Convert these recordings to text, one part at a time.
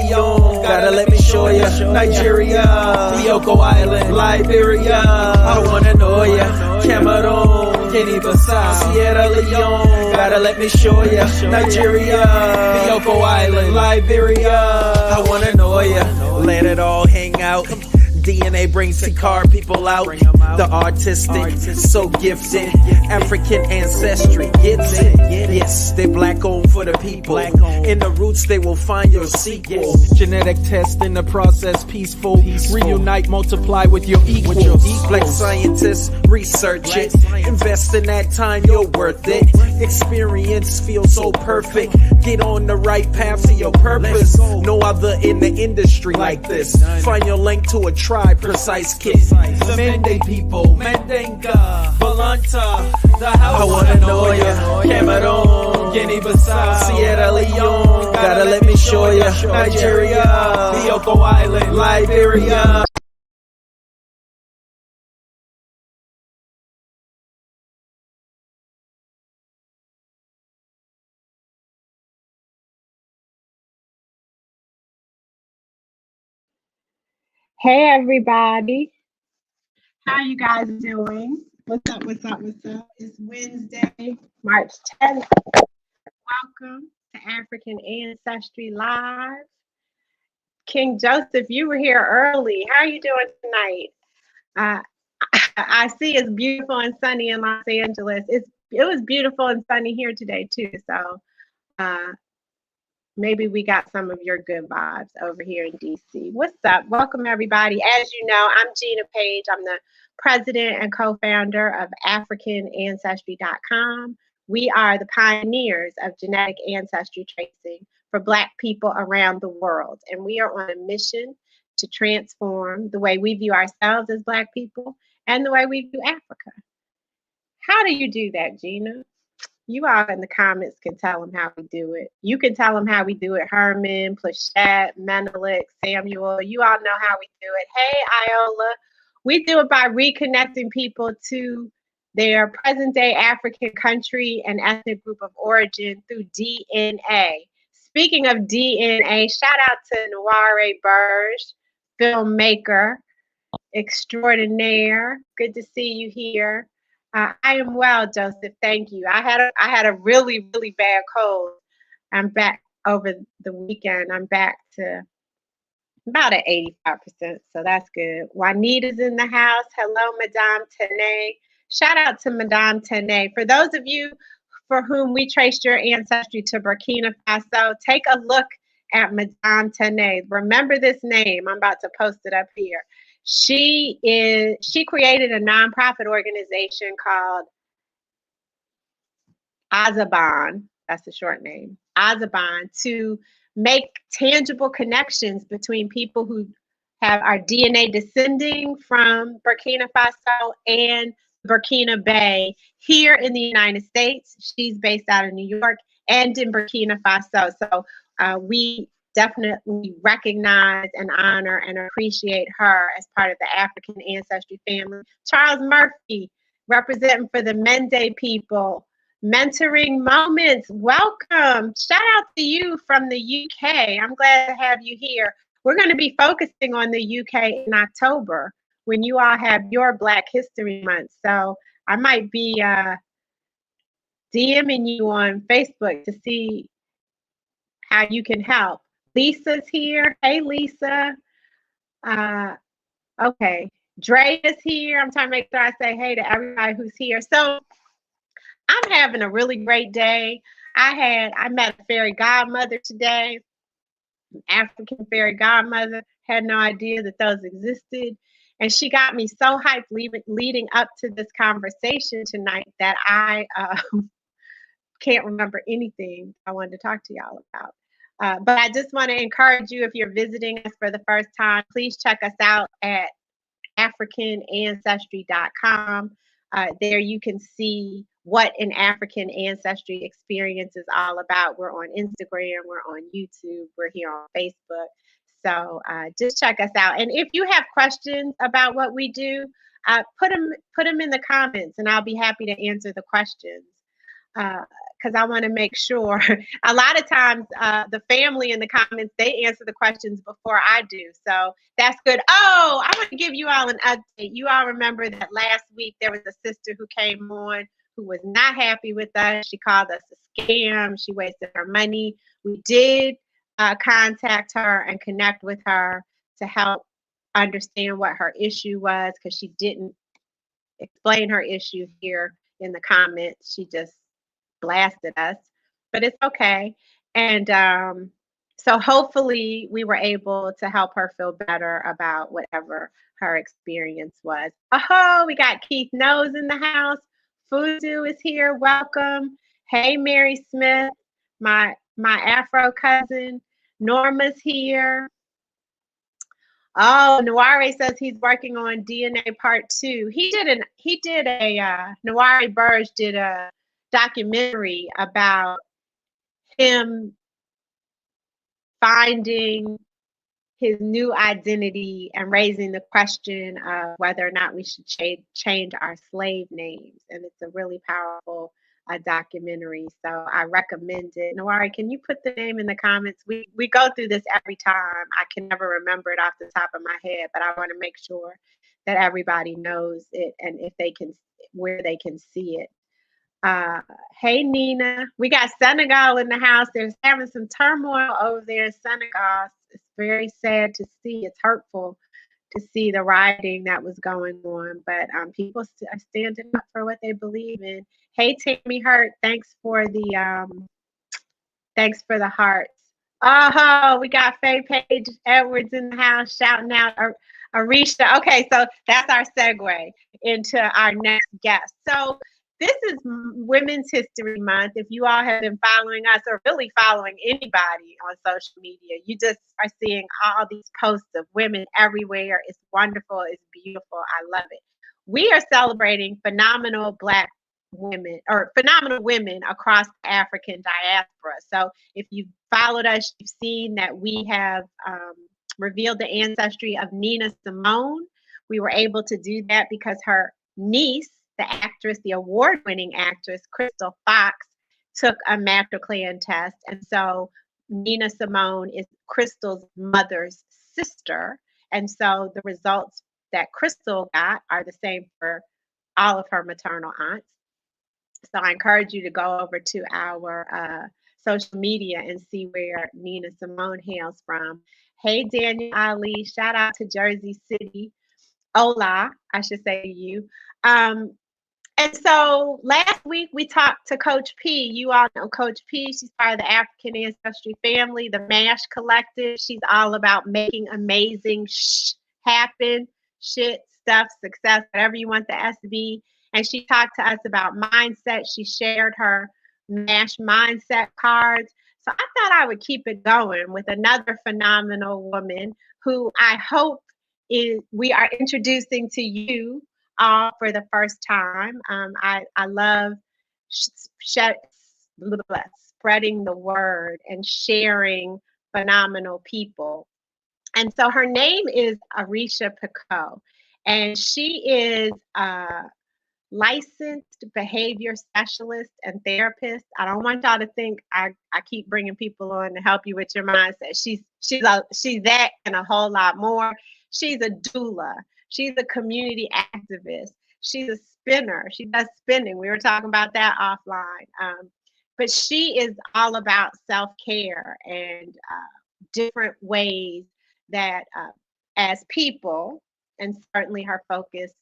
Leone, gotta let me show ya. Nigeria, Bioko Island, Liberia, I wanna know ya. Cameroon, Guinea-Bissau, Sierra Leone, gotta let me show ya. Nigeria, Bioko Island, Liberia, I wanna know ya. Let it all hang out. DNA brings Picot people out. The artistic, so gifted. African ancestry gets it. Yes, they black owned for the people. In the roots, they will find your sequel. Genetic test in the process, peaceful. Reunite, multiply with your equals. Black scientists, research it. Invest in that time, you're worth it. Experience feels so perfect. Get on the right path to your purpose. No other in the industry like this. Find your link to a tribe, precise kit. The Mende people, Mendenga, Balanta, the house. I wanna know ya. Cameroon, Guinea-Bissau, Sierra Leone, gotta let me show ya. Nigeria, Bioko Island, Liberia. Hey everybody, how you guys doing? What's up, what's up, what's up? It's Wednesday, March 10th. Welcome to African Ancestry Live. King Joseph, you were here early. How are you doing tonight? I see it's beautiful and sunny in Los Angeles. It was beautiful and sunny here today too, so maybe we got some of your good vibes over here in DC. What's up? Welcome, everybody. As you know, I'm Gina Page. I'm the president and co-founder of AfricanAncestry.com. We are the pioneers of genetic ancestry tracing for Black people around the world. And we are on a mission to transform the way we view ourselves as Black people and the way we view Africa. How do you do that, Gina? You all in the comments can tell them how we do it. You can tell them how we do it. Herman, Plachette, Menelik, Samuel. You all know how we do it. Hey, Iola. We do it by reconnecting people to their present-day African country and ethnic group of origin through DNA. Speaking of DNA, shout out to Noire Burge, filmmaker extraordinaire. Good to see you here. I am well, Joseph. Thank you. I had a really, really bad cold. I'm back over the weekend. I'm back to about at 85%, so that's good. Juanita's in the house. Hello, Madame Tene. Shout out to Madame Tene. For those of you for whom we traced your ancestry to Burkina Faso, take a look at Madame Tene. Remember this name. I'm about to post it up here. She created a nonprofit organization called Azaban, that's the short name, Azaban, to make tangible connections between people who are DNA descending from Burkina Faso and Burkina Bay here in the United States. She's based out of New York and in Burkina Faso. So we definitely recognize and honor and appreciate her as part of the African ancestry family. Charles Murphy, representing for the Mende people. Mentoring Moments, welcome. Shout out to you from the UK. I'm glad to have you here. We're going to be focusing on the UK in October when you all have your Black History Month. So I might be DMing you on Facebook to see how you can help. Lisa's here. Hey, Lisa. Okay. Dre is here. I'm trying to make sure I say hey to everybody who's here. So I'm having a really great day. I met a fairy godmother today, an African fairy godmother. Had no idea that those existed. And she got me so hyped leading up to this conversation tonight that I can't remember anything I wanted to talk to y'all about. But I just want to encourage you, if you're visiting us for the first time, please check us out at AfricanAncestry.com. There you can see what an African ancestry experience is all about. We're on Instagram, we're on YouTube, we're here on Facebook. So just check us out. And if you have questions about what we do, put them in the comments and I'll be happy to answer the questions. because I want to make sure. A lot of times, the family in the comments, they answer the questions before I do. So that's good. Oh, I want to give you all an update. You all remember that last week there was a sister who came on who was not happy with us. She called us a scam. She wasted her money. We did contact her and connect with her to help understand what her issue was, because she didn't explain her issue here in the comments. She just blasted us, but it's okay. And so hopefully we were able to help her feel better about whatever her experience was. Oh, we got Keith Nose in the house. Fuzu is here. Welcome. Hey, Mary Smith, my Afro cousin. Norma's here. Oh, Noire says he's working on DNA Part 2. Noire Burge did a documentary about him finding his new identity and raising the question of whether or not we should change our slave names. And it's a really powerful documentary. So I recommend it. Noari, can you put the name in the comments? We go through this every time. I can never remember it off the top of my head, but I want to make sure that everybody knows it and if they can, where they can see it. Hey Nina, we got Senegal in the house. There's having some turmoil over there in Senegal. It's very sad to see. It's hurtful to see the rioting that was going on, but people are standing up for what they believe in. Hey Tammy Hurt, thanks for the hearts. Oh, we got Faye Page Edwards in the house shouting out Iresha. Okay, so that's our segue into our next guest. So this is Women's History Month. If you all have been following us or really following anybody on social media, you just are seeing all these posts of women everywhere. It's wonderful. It's beautiful. I love it. We are celebrating phenomenal Black women or phenomenal women across the African diaspora. So if you've followed us, you've seen that we have revealed the ancestry of Nina Simone. We were able to do that because her niece, the actress, the award-winning actress, Crystal Fox, took a matriclan test. And so Nina Simone is Crystal's mother's sister. And so the results that Crystal got are the same for all of her maternal aunts. So I encourage you to go over to our social media and see where Nina Simone hails from. Hey, Daniel Ali, shout out to Jersey City. Hola, I should say to you. And so last week we talked to Coach P. You all know Coach P. She's part of the African Ancestry family, the MASH Collective. She's all about making amazing happen, shit, stuff, success, whatever you want the S to be. And she talked to us about mindset. She shared her MASH mindset cards. So I thought I would keep it going with another phenomenal woman who I hope we are introducing to you all for the first time. I love spreading the word and sharing phenomenal people. And so her name is Iresha Picot, and she is a licensed behavior specialist and therapist. I don't want y'all to think I keep bringing people on to help you with your mindset. She's that and a whole lot more. She's a doula. She's a community activist. She's a spinner. She does spinning. We were talking about that offline. But she is all about self-care and different ways that as people, and certainly her focus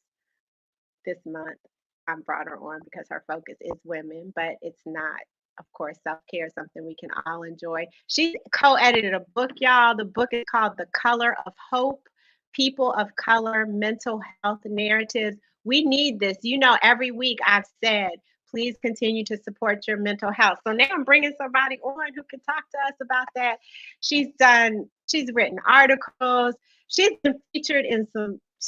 this month, I brought her on because her focus is women, but it's not, of course, self-care is something we can all enjoy. She co-edited a book, y'all. The book is called The Color of Hope, People of Color, Mental Health Narratives. We need this. You know, every week I've said, please continue to support your mental health. So now I'm bringing somebody on who can talk to us about that. She's written articles. She's been featured on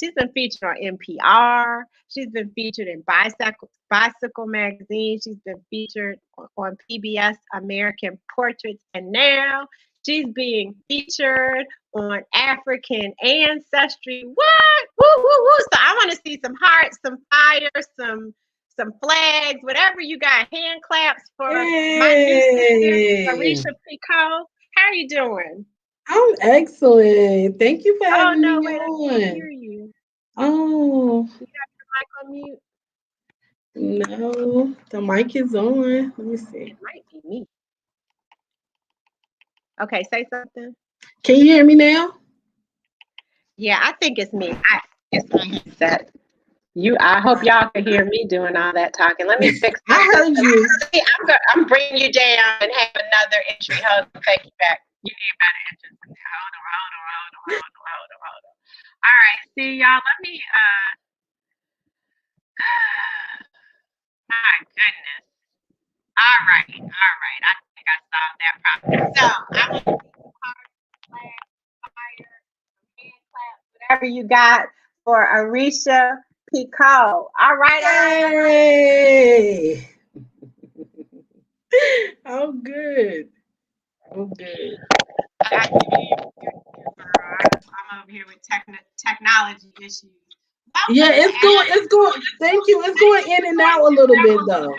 NPR. She's been featured in Bicycle Magazine. She's been featured on PBS American Portraits. And now she's being featured on African Ancestry. What? Woo, woo, woo. So I want to see some hearts, some fire, some some flags, whatever you got, hand claps for my new sister, Hey, Iresha Picot. How are you doing? I'm excellent. Thank you for Oh having no, me wait, I can't on. hear you. Oh, You got your mic on mute? no, the mic is on. Let me see. It might be me. Okay, say something. Can you hear me now? Yeah, I think it's me. It's my headset. I hope y'all can hear me doing all that talking. Let me fix I something. heard you. See, I'm bringing you down and have another entry. Hold on, take you back. You need better entrance than that. Hold on. All right, see y'all. Let me. My goodness. All right. I think I solved that problem. So I'm gonna fire, hand clap, whatever you got for Iresha Picot. All right. Hey, I'm good. I'm good. I got to hear you, girl. I'm over here with technology issues. Yeah, Welcome to it's going. Thank you. It's going in and out a little bit though.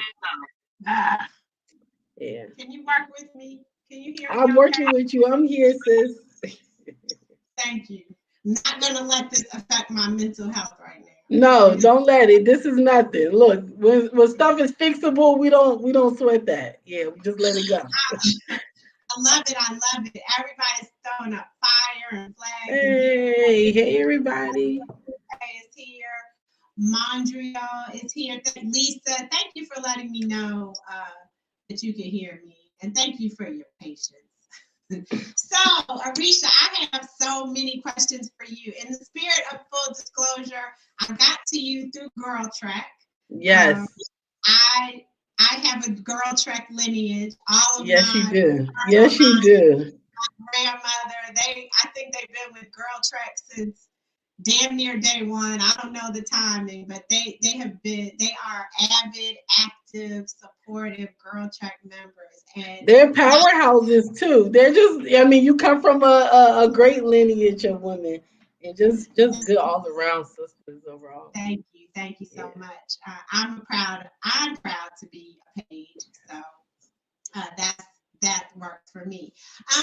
Yeah, Can you work with me? Can you hear me I'm okay? working with you. I'm here, sis. Thank you. I'm not going to let this affect my mental health right now. No, don't let it. This is nothing. Look, when stuff is fixable, we don't sweat that. Yeah, we just let it go. I love it. Everybody's throwing up fire and flags and Hey, everybody. is here. Mondrian is here. Lisa, thank you for letting me know that you can hear me. And thank you for your patience. So, Iresha, I have so many questions for you. In the spirit of full disclosure, I got to you through GirlTrek. Yes. I have a GirlTrek lineage. All of Yes, you my do. Yes, you do. grandmother, I think they've been with GirlTrek since damn near day one. I don't know the timing, but they are avid, active, supportive GirlTrek members. And They're powerhouses too. They're just, I mean, you come from a great lineage of women and just good all around sisters overall. Thank you so much. I'm proud to be a page. So that worked for me.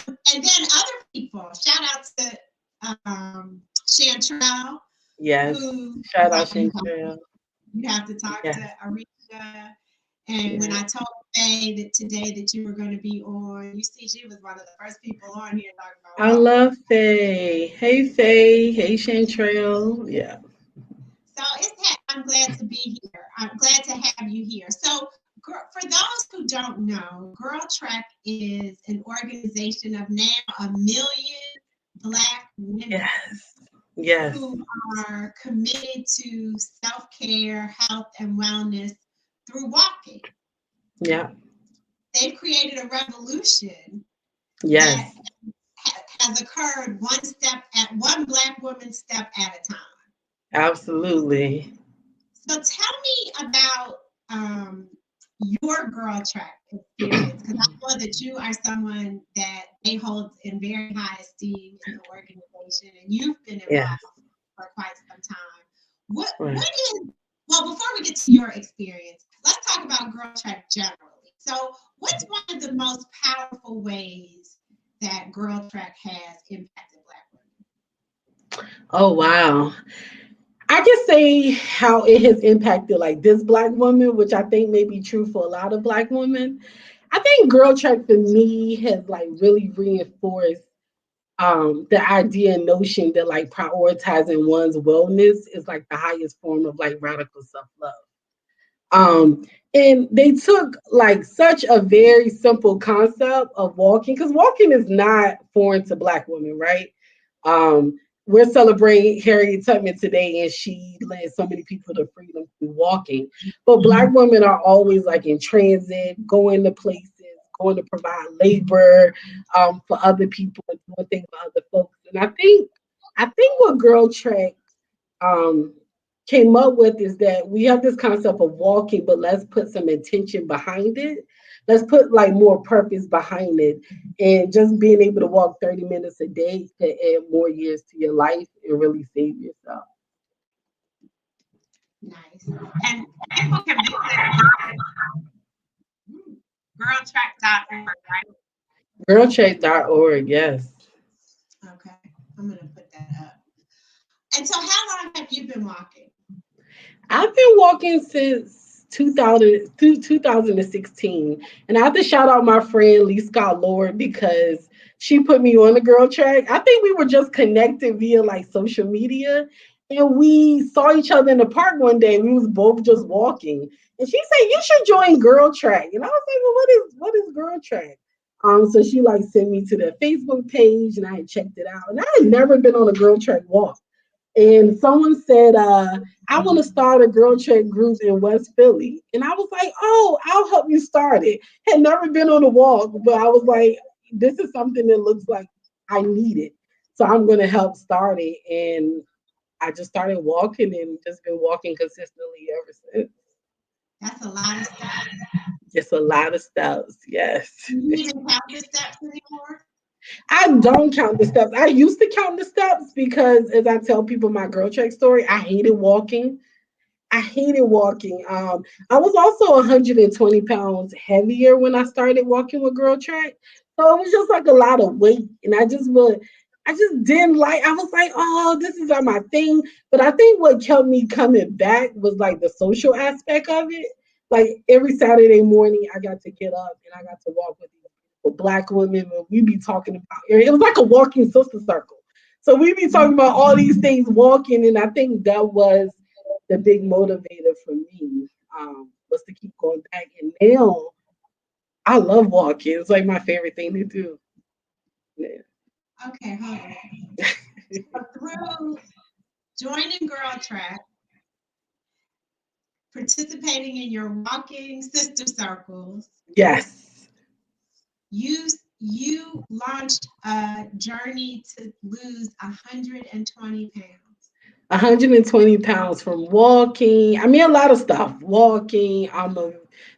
And then other people, shout out to Chantrell, Yes. who Shout out Chantel. you have to talk Yes. to Iresha. And when I told Faye that today that you were going to be on, you see, she was one of the first people on here talking about. I love Faye. Hey Faye. Hey Chantrell. Yeah. So I'm glad to be here. I'm glad to have you here. So for those who don't know, GirlTrek is an organization of now 1 million Black women Yes. who are committed to self-care, health, and wellness through walking. Yeah. They've created a revolution Yes. that has occurred one Black woman step at a time. Absolutely. So tell me about your GirlTrek experience, because I know that you are someone that they hold in very high esteem in the organization, and you've been involved for quite some time. What is, well, before we get to your experience, let's talk about GirlTrek generally. So what's one of the most powerful ways that GirlTrek has impacted Black women? Oh wow. I can say how it has impacted like this Black woman, which I think may be true for a lot of Black women. I think GirlTrek for me has like really reinforced the idea and notion that like prioritizing one's wellness is like the highest form of like radical self-love. And they took like such a very simple concept of walking, because walking is not foreign to Black women, right? Um, we're celebrating Harriet Tubman today, and she led so many people to freedom through walking. But Black women are always like in transit, going to places, going to provide labor for other people and doing things for other folks. And I think what GirlTrek um, came up with is that we have this concept of walking, but let's put some intention behind it. Let's put like more purpose behind it. And just being able to walk 30 minutes a day can add more years to your life and really save yourself. Nice. And people can visit girltrek.org, right? GirlTrek.org, yes. Okay, I'm gonna put that up. And so, how long have you been walking? I've been walking since 2016. And I have to shout out my friend Lee Scott Lord because she put me on the GirlTrek. I think we were just connected via like social media. And we saw each other in the park one day. We was both just walking. And she said, you should join GirlTrek. And I was like, well, what is GirlTrek? So she like sent me to the Facebook page and I had checked it out. And I had never been on a GirlTrek walk. And someone said, I want to start a GirlTrek group in West Philly. And I was like, oh, I'll help you start it. Had never been on a walk, but I was like, this is something that looks like I need it. So I'm going to help start it. And I just started walking and just been walking consistently ever since. That's a lot of steps. It's a lot of steps, yes. Do you even count the steps anymore? I don't count the steps. I used to count the steps because, as I tell people my GirlTrek story, I hated walking. I hated walking. I was also 120 pounds heavier when I started walking with GirlTrek. So it was just like a lot of weight. And I just didn't like, I was like, oh, this is not my thing. But I think what kept me coming back was like the social aspect of it. Like every Saturday morning, I got to get up and I got to walk with Black women. And we be talking about it was like a walking sister circle. So we be talking about all these things walking. And I think that was the big motivator for me was to keep going back. And now I love walking. It's like my favorite thing to do. Yeah. Okay, hold on. So through joining GirlTrek, participating in your walking sister circles, Yes. you launched a journey to lose 120 pounds. 120 pounds from walking. I mean, a lot of stuff. Walking.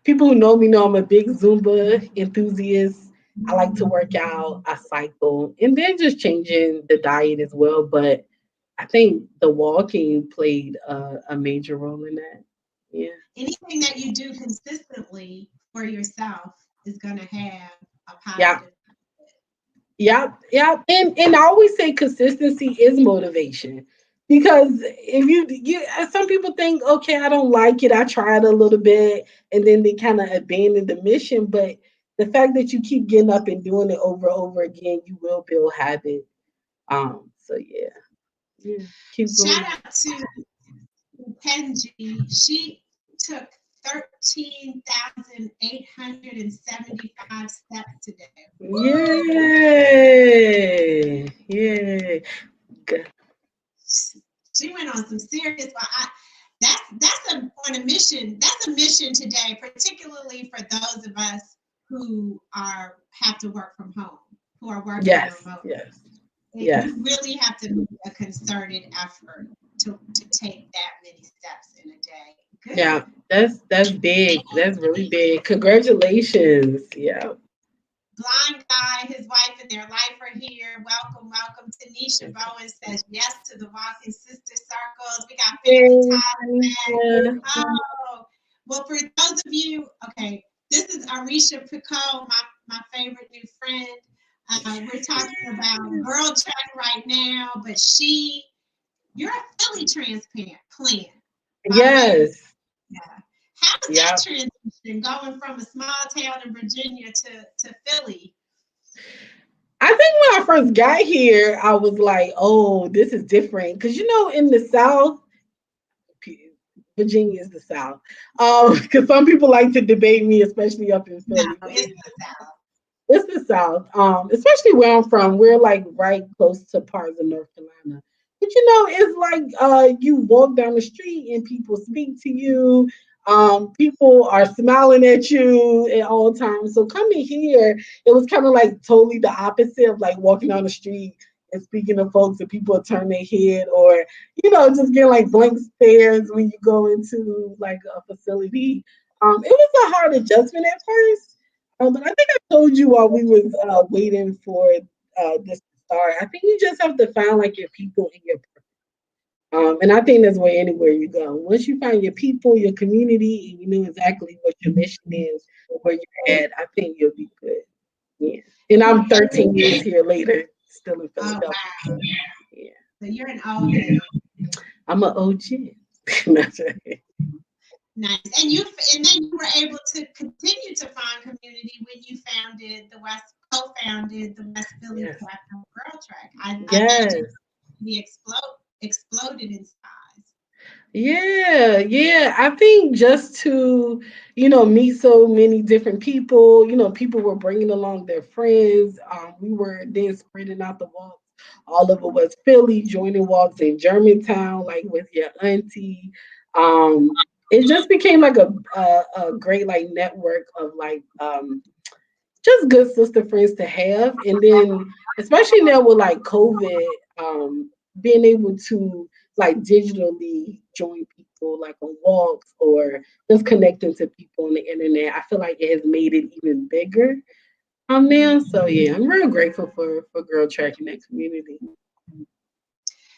People who know I'm a big Zumba enthusiast. I like to work out. I cycle, and then just changing the diet as well. But I think the walking played a major role in that. Yeah. Anything that you do consistently for yourself is going to have a Yeah. positive. Yeah. And I always say consistency is motivation. Because if you some people think, okay, I don't like it, I tried a little bit, and then they kind of abandon the mission. But the fact that you keep getting up and doing it over and over again, you will build habit. So yeah, keep Shout going. out to Kenji. She took 13,875 steps today. Yay! Yay! Good. She went on some serious. That's on a mission. That's a mission today, particularly for those of us who have to work from home, who are working Yes, remotely. yes, yes. You really have to make a concerted effort to take that many steps in a day. Good. Yeah, that's big. That's really big. Congratulations. Yeah. Blind guy, his wife, and their life are here. Welcome, welcome. Tanisha Bowen says yes to the Walking Sister Circles. We got family time. Oh, well, for those of you, okay, this is Iresha Picot, my favorite new friend. We're talking about GirlTrek right now, but you're a Philly transplant. Yes. Yeah. How was that transition going from a small town in Virginia to Philly? I think when I first got here, I was like, oh, this is different. Because, in the South, Virginia is the South. Because some people like to debate me, especially up in Philly. No, it's the South. It's the South. Especially where I'm from. We're like right close to parts of North Carolina. But it's like you walk down the street and people speak to you. People are smiling at you at all times. So coming here, it was kind of like totally the opposite of like walking down the street and speaking to folks and people turn their head or, just getting like blank stares when you go into like a facility. It was a hard adjustment at first. But I think I told you while we was waiting for this to start. I think you just have to find like your people and your And I think that's where anywhere you go. Once you find your people, your community, and you know exactly what your mission is, where you're at, I think you'll be good. Yeah. And I'm 13 years here later, still in Oh Philadelphia. wow. Yeah. So you're an old head. I'm an OG. That's right. Nice. And then you were able to continue to find community when you co-founded the West Philly Yes. chapter of GirlTrek. I Yes. imagine the exploded in size. Yeah, yeah. I think just to, meet so many different people, people were bringing along their friends. We were then spreading out the walks all over West Philly, joining walks in Germantown, like with your auntie. It just became like a great like network of like just good sister friends to have. And then especially now with like COVID, being able to like digitally join people like on walks or just connecting to people on the internet, I feel like it has made it even bigger now. So yeah, I'm real grateful for Girl Track in that community.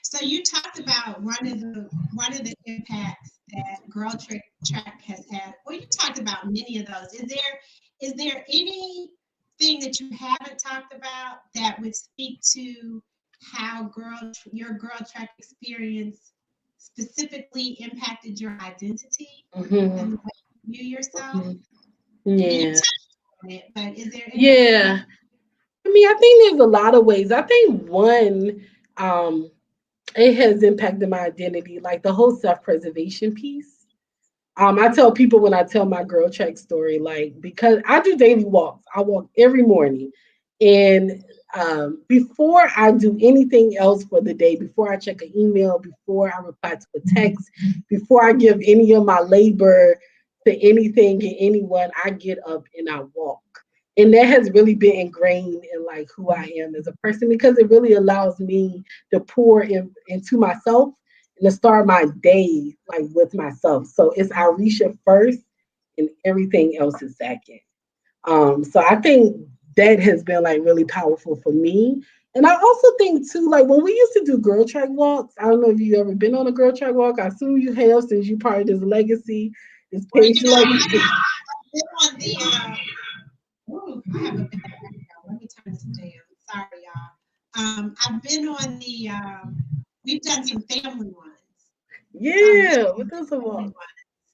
So you talked about one of the impacts that GirlTrek has had. Well, you talked about many of those. Is there anything that you haven't talked about that would speak to how your GirlTrek experience specifically impacted your identity Hmm. and the way you view yourself? I mean, you Yeah, touched on it, but is there anything else? yeah. I mean, I think there's a lot of ways. I think one, um, it has impacted my identity, like the whole self-preservation piece. I tell people when I tell my girl check story, like because I do daily walks. I walk every morning. And before I do anything else for the day, before I check an email, before I reply to a text, before I give any of my labor to anything and anyone, I get up and I walk. And that has really been ingrained in like who I am as a person because it really allows me to pour into myself and to start my day like with myself. So it's Iresha first and everything else is second. So I think that has been like really powerful for me. And I also think too, like when we used to do girl track walks, I don't know if you ever been on a girl track walk. I assume you have since you part of this legacy, this Well, page legacy. I've been on I have a bad echo. Let me turn this down. Sorry, y'all. I've been on we've done some family ones. We've Yeah, done what does a some family walk? ones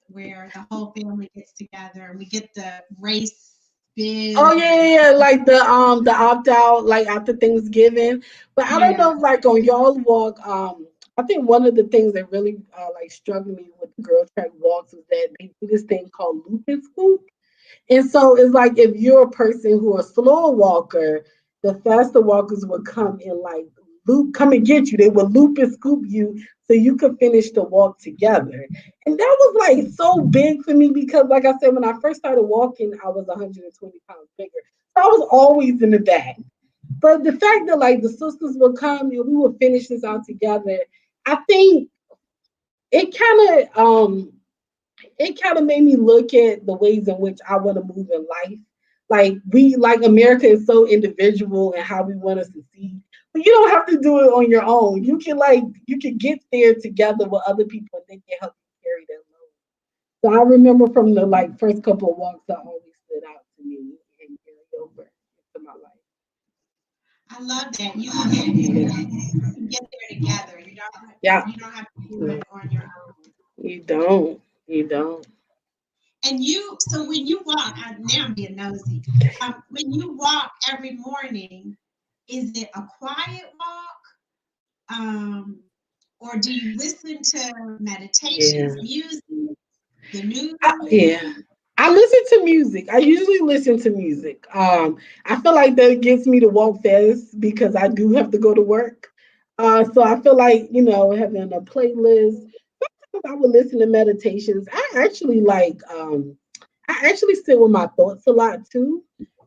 where the whole family gets together and we get the race bin Oh yeah, and yeah, yeah, like the opt out like after Thanksgiving. But I don't yeah, know if like on y'all walk, I think one of the things that really like struck me with the girl track walks is that they do this thing called loop and scoop. And so it's like if you're a person who a slower walker, the faster walkers would come and like come and get you. They would loop and scoop you so you could finish the walk together. And that was like so big for me because like I said, when I first started walking, I was 120 pounds bigger. So I was always in the back. But the fact that like the sisters would come and we would finish this out together, I think it kind of made me look at the ways in which I want to move in life. Like America is so individual and how we want to succeed. But you don't have to do it on your own. You can get there together with other people and they can help you carry that load. So I remember from the like first couple of walks that always stood out to me and carried over into my life. I love that. You can get there together. Yeah. You don't have to do it on your own. You don't. You don't. And so when you walk, now I'm being nosy. When you walk every morning, is it a quiet walk? Or do you listen to Yeah. meditations, music, the news? Yeah. I listen to music. I usually listen to music. I feel like that gets me to walk fast because I do have to go to work. So I feel like, having a playlist. I would listen to meditations. I actually sit with my thoughts a lot too.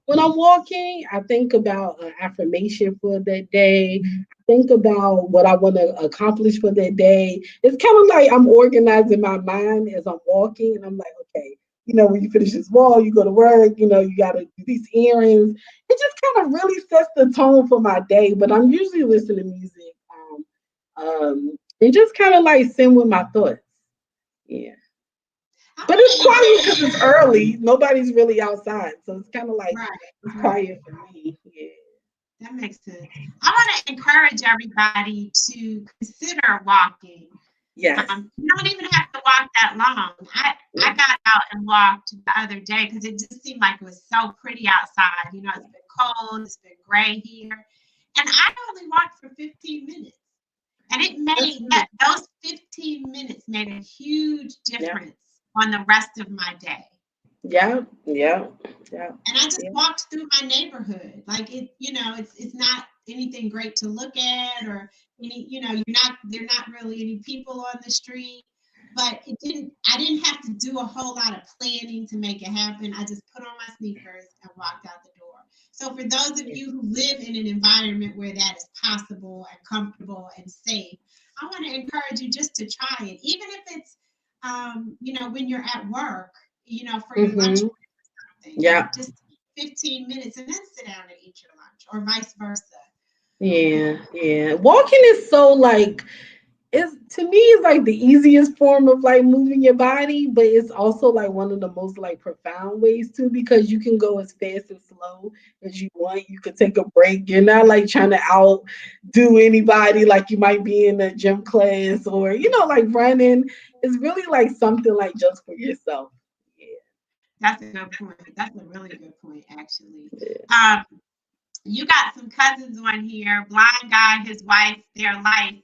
When I'm walking, I think about an affirmation for that day. I think about what I want to accomplish for that day. It's kind of like I'm organizing my mind as I'm walking, and I'm like, okay, when you finish this wall, you go to work, you got to do these errands. It just kind of really sets the tone for my day. But I'm usually listening to music. and just kind of like sit with my thoughts. Yeah. But it's quiet because it's early. Nobody's really outside. So it's kind of like it's quiet for me. Yeah. That makes sense. I want to encourage everybody to consider walking. Yes. You don't even have to walk that long. I got out and walked the other day because it just seemed like it was so pretty outside. You know, it's been cold, it's been gray here. And I only walked for 15 minutes. And it made those 15 minutes made a huge difference on the rest of my day. Yeah. And I just walked through my neighborhood. Like it's not anything great to look at or any, there are not really any people on the street. But I didn't have to do a whole lot of planning to make it happen. I just put on my sneakers and walked out the door. So for those of you who live in an environment where that is possible and comfortable and safe, I want to encourage you just to try it. Even if it's when you're at work, for your lunch break or something. Yeah. Just 15 minutes and then sit down and eat your lunch or vice versa. Yeah. Walking is so like to me it's like the easiest form of like moving your body, but it's also like one of the most like profound ways too, because you can go as fast and slow as you want. You could take a break. You're not like trying to outdo anybody like you might be in a gym class or like running. It's really like something like just for yourself. Yeah. That's a good point. That's a really good point, actually. You got some cousins on here. Blind guy, his wife, their life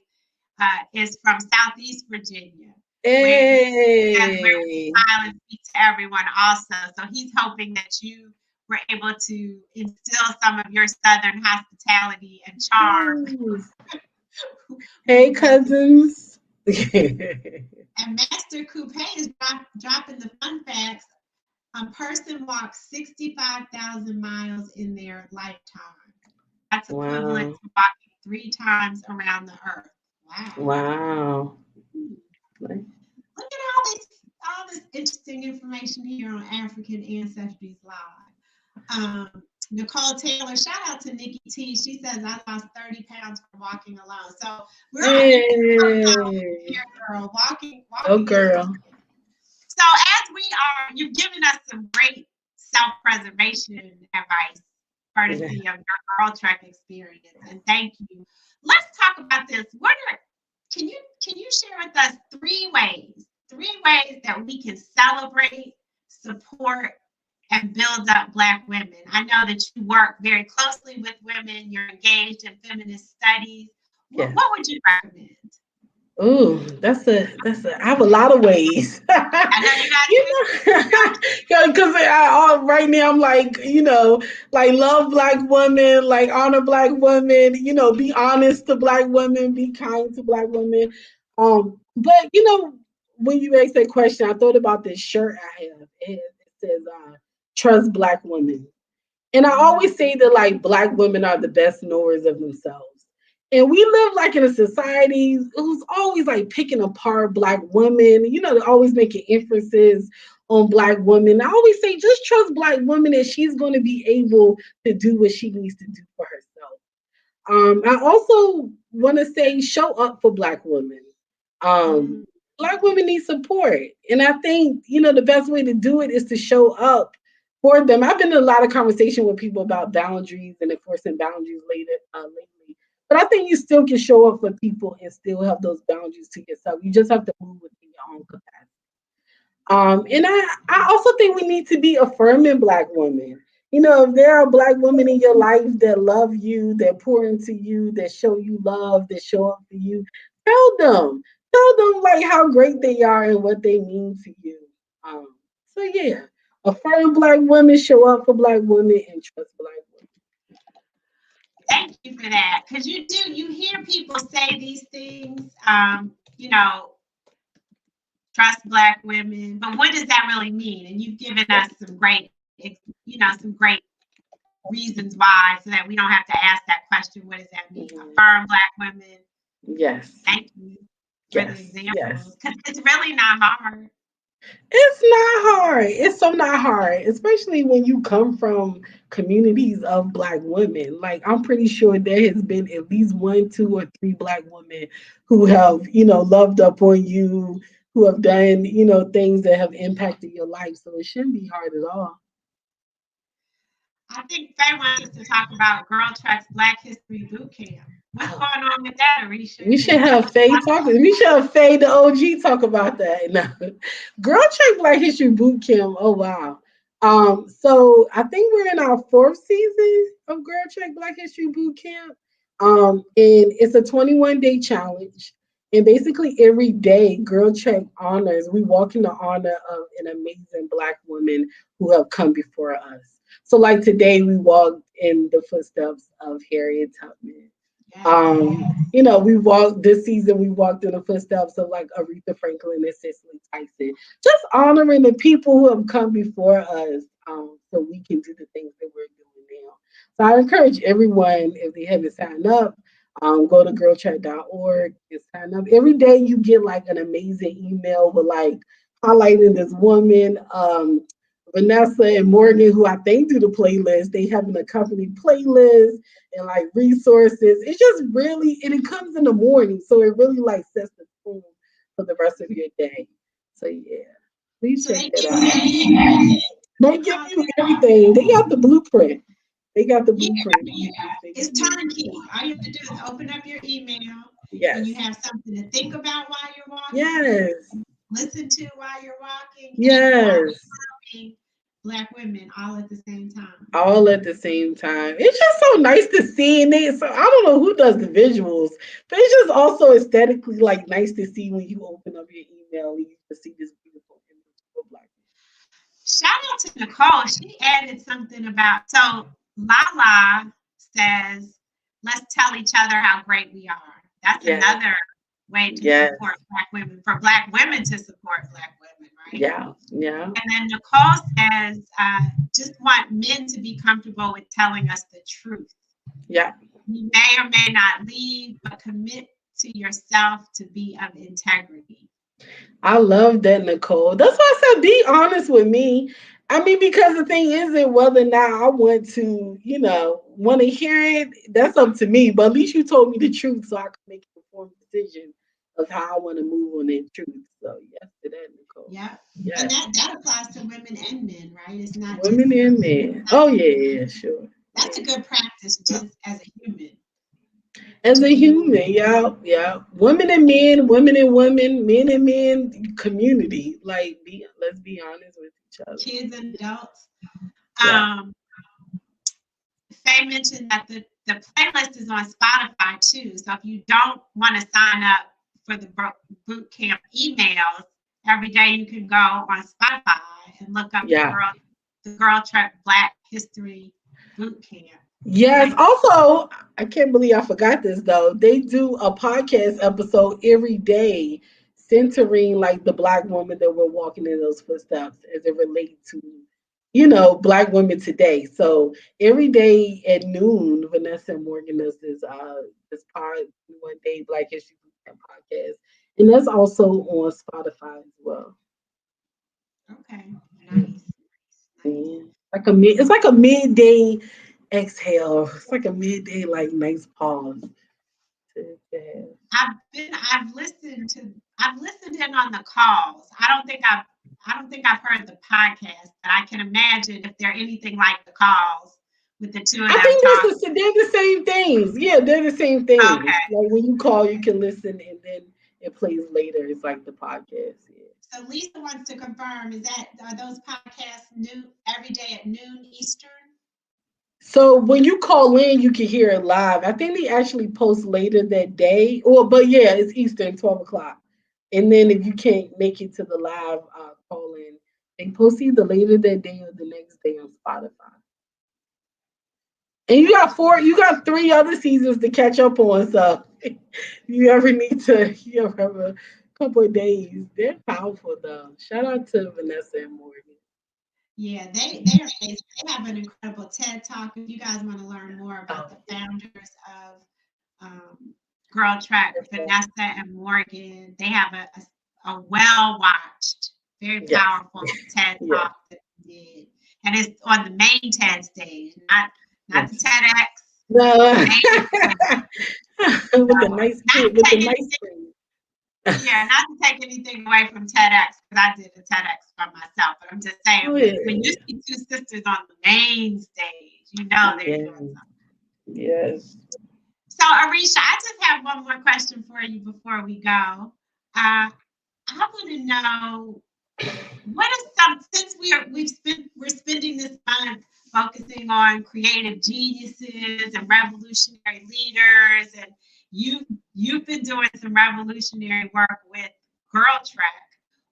is from Southeast Virginia. Hey. Where we smile and speak to everyone also. So he's hoping that you were able to instill some of your Southern hospitality and charm. Hey, cousins. And Master Coupe is dropping the fun facts. A person walks 65,000 miles in their lifetime. That's equivalent to walking 3 times around the earth. Wow. Look at all this interesting information here on African Ancestries Live. Nicole Taylor, shout out to Nikki T. She says, I lost 30 pounds from walking alone. So we're on here, girl. Walking. Oh, girl. So as you've given us some great self-preservation advice, courtesy of your GirlTrek experience, and thank you. Let's talk about this. Can you share with us 3 ways that we can celebrate, support, and build up Black women? I know that you work very closely with women. You're engaged in feminist studies. What would you recommend? Ooh, I have a lot of ways. I know because right now I'm like, like love Black women, like honor Black women, be honest to Black women, be kind to Black women. But when you asked that question, I thought about this shirt I have. It says, "Trust Black women," and I always say that like Black women are the best knowers of themselves. And we live like in a society who's always like picking apart Black women, they're always making inferences on Black women. I always say just trust Black women and she's going to be able to do what she needs to do for herself. I also want to say show up for Black women. Black women need support. And I think, the best way to do it is to show up for them. I've been in a lot of conversation with people about boundaries and enforcing boundaries lately. But I think you still can show up for people and still have those boundaries to yourself. You just have to move within your own capacity. And I also think we need to be affirming Black women. If there are Black women in your life that love you, that pour into you, that show you love, that show up for you, tell them like how great they are and what they mean to you. Affirm Black women, show up for Black women, and trust Black women. Thank you for that, because you hear people say these things, trust Black women, but what does that really mean? And you've given us some great reasons why, so that we don't have to ask that question, what does that mean? Affirm Black women. Yes. Thank you for the examples, because it's really not hard. It's not hard. It's so not hard, especially when you come from communities of Black women. Like, I'm pretty sure there has been at least one, two, or three Black women who have, loved up on you, who have done, things that have impacted your life. So it shouldn't be hard at all. I think Faye wants us to talk about GirlTrek's Black History Boot Camp. What's going on with that, Arisha? We should have Faye talk. We should have Faye, the OG, talk about that. No. Girl Check Black History Boot Camp. Oh wow. So I think we're in our fourth season of Girl Check Black History Boot Camp. And it's a 21-day challenge. And basically every day, Girl Check honors. We walk in the honor of an amazing Black woman who have come before us. So like today, we walked in the footsteps of Harriet Tubman. We walked this season, we walked in the footsteps of like Aretha Franklin and Cicely Tyson, just honoring the people who have come before us, so we can do the things that we're doing now. So I encourage everyone, if they haven't signed up, go to girltrek.org and sign up. Every day you get like an amazing email with like highlighting this woman, Vanessa and Morgan, who I think do the playlist. They have an accompanied playlist and like resources. It's just really, and it comes in the morning, so it really like sets the tone for the rest of your day. So yeah, please check that out. They give you everything. They got the blueprint. They got the blueprint. It's turnkey. All you have to do is open up your email. Yes. And you have something to think about while you're walking. Yes. Listen to while you're walking. Yes. Black women all at the same time. All at the same time. It's just so nice to see. And so I don't know who does the visuals, but it's just also aesthetically like nice to see when you open up your email and you can see this beautiful image of Black women. Shout out to Nicole. She added something about, so Lala says, let's tell each other how great we are. That's another way to support Black women, for Black women to support Black women, right? Yeah. And then Nicole says, just want men to be comfortable with telling us the truth. Yeah. You may or may not leave, but commit to yourself to be of integrity. I love that, Nicole. That's why I said be honest with me. I mean, because the thing isn't whether or not I want to, want to hear it. That's up to me. But at least you told me the truth, so I can make an informed decision of how I want to move on that truth. So yes to that, Nicole. Yeah. And that applies to women and men, right? It's not women and men. Oh yeah, sure. That's a good practice just as a human. As a human, yeah. Women and men, women and women, men and men, community. Like, let's be honest with each other. Kids and adults. Yeah. Faye mentioned that the playlist is on Spotify too. So if you don't want to sign up for the boot camp emails, every day you can go on Spotify and look up the GirlTrek Black History Boot Camp. Yes. Also, I can't believe I forgot this though. They do a podcast episode every day centering like the Black woman that we're walking in those footsteps as it relates to, Black women today. So every day at noon, Vanessa and Morgan does this one day Black History podcast. And that's also on Spotify as well. Okay. Nice. It's like a midday exhale. It's like a midday, like nice pause. I've listened in on the calls. I don't think I've heard the podcast, but I can imagine if they're anything like the calls with the two of them. I think they're the same things. Yeah, they're the same things. Okay. Like when you call, you can listen, and then it plays later. It's like the podcast. Yeah. So Lisa wants to confirm: are those podcasts every day at noon Eastern? So when you call in, you can hear it live. I think they actually post later that day. But yeah, it's Eastern, 12 o'clock. And then if you can't make it to the live call in, they post either later that day or the next day on Spotify. And you got 3 other seasons to catch up on. So you ever have a couple of days. They're powerful though. Shout out to Vanessa and Morgan. Yeah, they have an incredible TED Talk. If you guys want to learn more about the founders of GirlTrek, Vanessa and Morgan, they have a well-watched Very Yes. powerful TED Yeah. talk that you did. And it's on the main TED stage, not the TEDx. No. The With the nice not with the taking nice anything, screen. yeah, not to take anything away from TEDx, because I did a TEDx by myself. But I'm just saying, Oh, yeah. when you see two sisters on the main stage, you know they're doing something. Yes. So, Iresha, I just have one more question for you before we go. I want to know, what are some, since we're spending this month focusing on creative geniuses and revolutionary leaders, and you've been doing some revolutionary work with GirlTrek.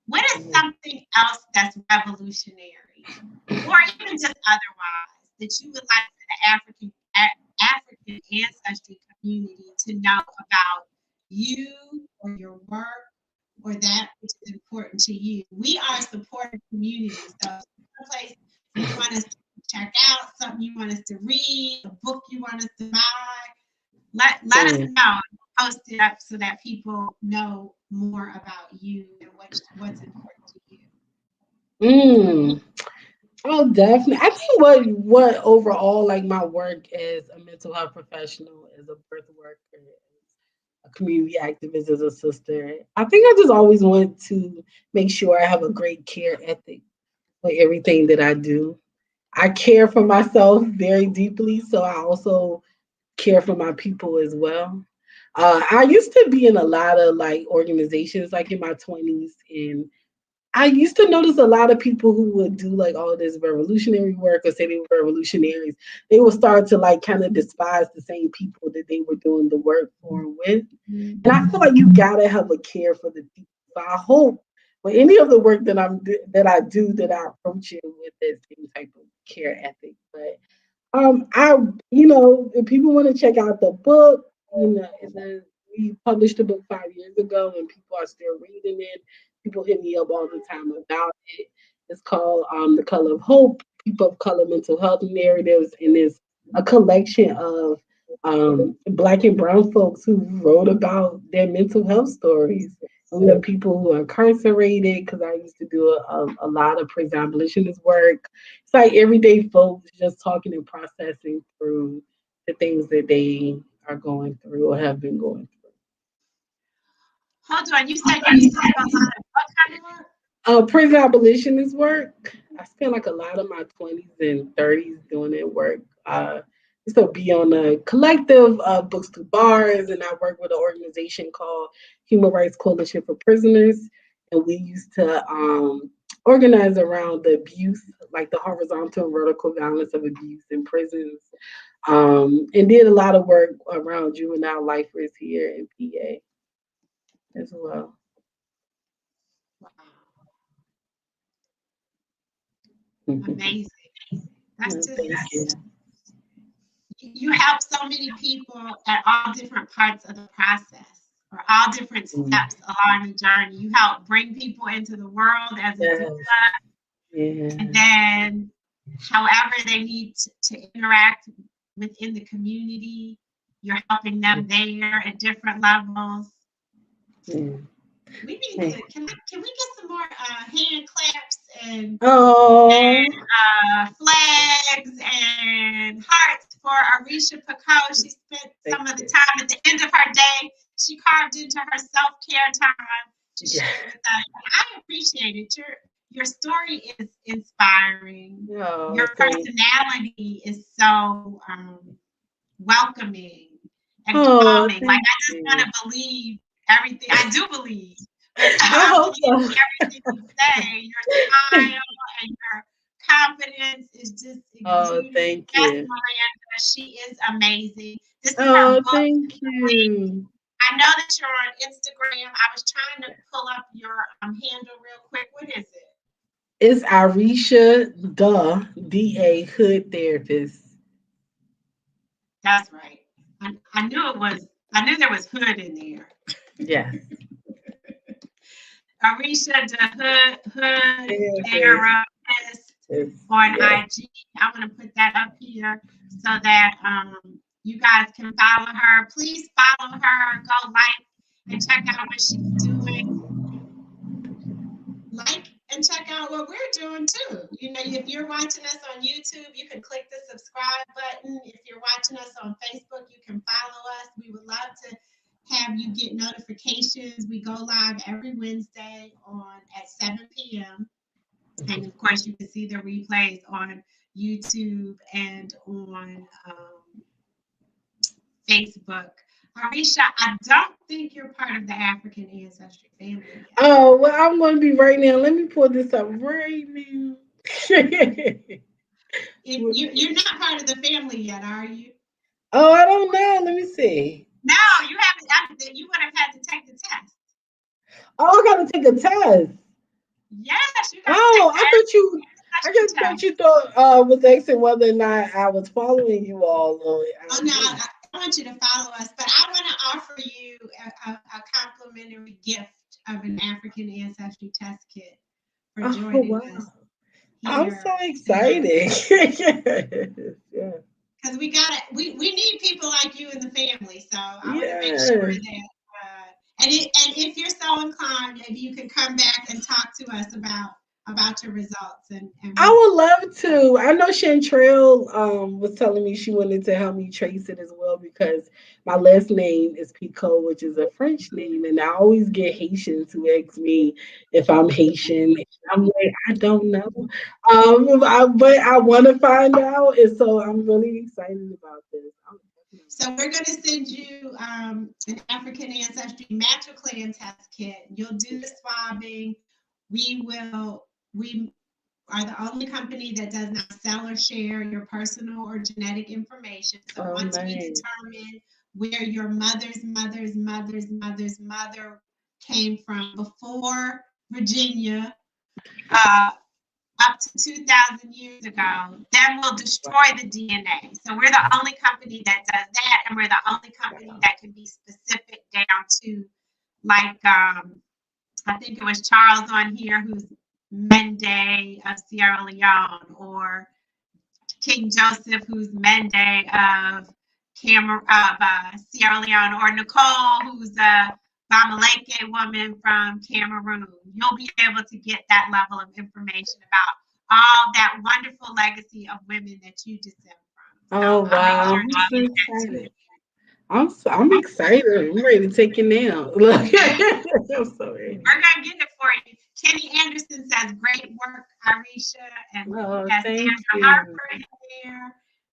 What is something else that's revolutionary, or even just otherwise, that you would like the African ancestry community to know about you or your work, or that which is important to you? We are a supportive community, so someplace you want us to check out, something you want us to read, a book you want us to buy, let us know. Post it up so that people know more about you and what's important to you. Oh, definitely. I think what overall, like, my work as a mental health professional, as a birth worker, a community activist, as a sister, I think I just always want to make sure I have a great care ethic for everything that I do. I care for myself very deeply, so I also care for my people as well. I used to be in a lot of like organizations, like in my 20s, and I used to notice a lot of people who would do like all this revolutionary work or say they were revolutionaries. They would start to like kind of despise the same people that they were doing the work for and with. And I feel like you gotta have a care for the people. So I hope with any of the work that I do, that I approach it with that same type of care ethic. But I, if people want to check out the book, we published the book 5 years ago, and people are still reading it. People hit me up all the time about it. It's called "The Color of Hope: People of Color Mental Health Narratives," and it's a collection of Black and Brown folks who wrote about their mental health stories. And we have people who are incarcerated, because I used to do a lot of prison abolitionist work. It's like everyday folks just talking and processing through the things that they are going through or have been going through. Hold on, you said you used to do a lot of what kind of work? Prison abolitionist work. I spent like a lot of my 20s and 30s doing that work. Used to be on a collective, Books to Bars, and I work with an organization called Human Rights Coalition for Prisoners. And we used to organize around the abuse, like the horizontal and vertical violence of abuse in prisons, and did a lot of work around juvenile lifers here in PA as well. Wow. Amazing. That's just, Thank you. you help so many people at all different parts of the process, or all different steps along the journey. You help bring people into the world as a doula, and then however they need to interact within the community, you're helping them there at different levels. We need to, can we get some more hand claps and flags and hearts for Iresha Picot? She spent some of the time at the end of her day. She carved into her self-care time to share with us. I appreciate it. Your story is inspiring. Your personality is so welcoming and calming. Like, I just want to believe everything. I do believe. I believe everything you say. Your smile and your confidence is just exuding. Thank Yes, you. Miranda, she is amazing. This is her book. Thank you. I know that you're on Instagram. I was trying to pull up your handle real quick. What is it? It's Iresha D.A. Hood Therapist. That's right. I knew it was. I knew there was hood in there. Yes. Iresha the Hood Therapist on IG. I'm gonna put that up here so that you guys can follow her. Please follow her. Go like and check out what she's doing. Like and what we're doing too. You know, if you're watching us on YouTube, you can click the subscribe button. If you're watching us on Facebook, you can follow us. We would love to have you get notifications. We go live every Wednesday at 7 p.m. And of course, you can see the replays on YouTube and on Facebook. Iresha, I don't think you're part of the African Ancestry family yet. Oh, well, I'm going to be right now. Let me pull this up right now. You're not part of the family yet, are you? Oh, I don't know. Let me see. No, you haven't. You would have had to take the test. Oh, I got to take a test. Yes, you got to Oh, take I just thought you thought was asking whether or not I was following you all. Oh, no, I want you to follow us, but I want to offer you a complimentary gift of an African Ancestry test kit for joining us. I'm so excited. Yeah. Because we need people like you in the family, so I want to make sure that and if you're so inclined, maybe you can come back and talk to us about your results. And I would love to. I know Chantrell was telling me she wanted to help me trace it as well because my last name is Picot, which is a French name, and I always get Haitians who ask me if I'm Haitian. I'm like, I don't know, but I want to find out, and so I'm really excited about this. So we're going to send you an African Ancestry Master Clan test kit. You'll do the swabbing. We are the only company that does not sell or share your personal or genetic information. So once we determine where your mother's mother came from before Virginia, up to 2,000 years ago, then we'll destroy the DNA. So we're the only company that does that, and we're the only company that can be specific down to, like, I think it was Charles on here who's Mende of Sierra Leone, or King Joseph who's Mende of Sierra Leone, or Nicole who's a Bamaleke woman from Cameroon. You'll be able to get that level of information about all that wonderful legacy of women that you descend from. So oh wow! I'm excited. I'm ready to take it now. I'm so ready. We're gonna get it for you. Kenny Anderson says, "Great work, Iresha," and Sandra Harper in there.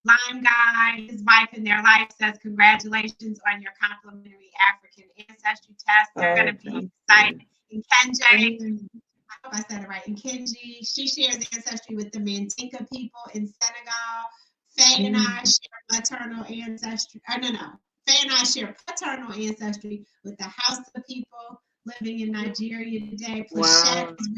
Lime Guy, his wife in their life, says, "Congratulations on your complimentary African Ancestry test." They're going to be excited. And Kenji, I hope I said it right. And Kenji, she shares ancestry with the Mandinka people in Senegal. Faye and I share maternal ancestry. Faye and I share paternal ancestry with the Hausa people living in Nigeria today. Plachette is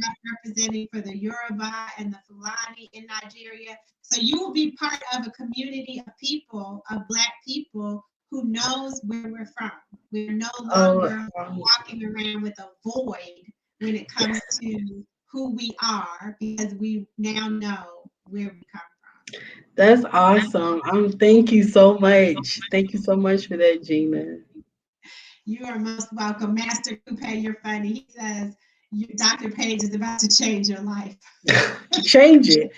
representing for the Yoruba and the Fulani in Nigeria. So you will be part of a community of people, of Black people, who knows where we're from. We're no longer walking around with a void when it comes to who we are, because we now know where we come from. That's awesome. Thank you so much. Thank you so much for that, Gina. You are most welcome. Master Coupe, you're funny. He says, Dr. Page is about to change your life. Change it,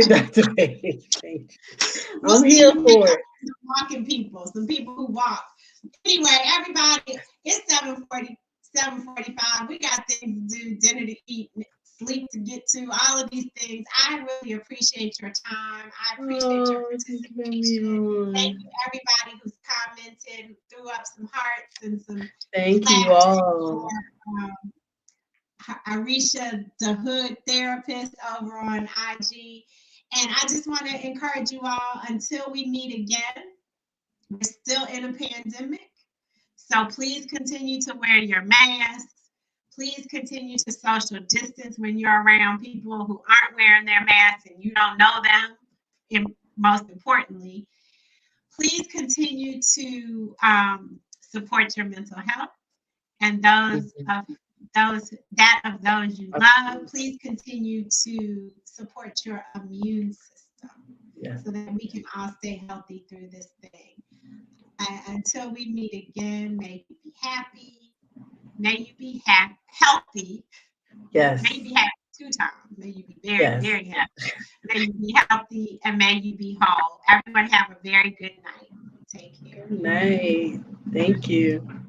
Dr. Page. Change it. I'm here for it. Walking people, some people who walk. Anyway, everybody, it's 7:45. We got things to do, dinner to eat, sleep to get to, all of these things. I really appreciate your time. I appreciate your participation. Thank you, everybody who's commented, who threw up some hearts and some. Thank you all. Iresha, the Hood Therapist, over on IG. And I just want to encourage you all, until we meet again, we're still in a pandemic. So please continue to wear your masks. Please continue to social distance when you're around people who aren't wearing their masks and you don't know them. And most importantly, please continue to support your mental health and those of you love. Please continue to support your immune system so that we can all stay healthy through this thing. Until we meet again, may you be happy. May you be healthy. Yes. May you be happy 2 times. May you be very, Yes. very happy. May you be healthy and may you be whole. Everyone have a very good night. Take care. Good night. Thank you.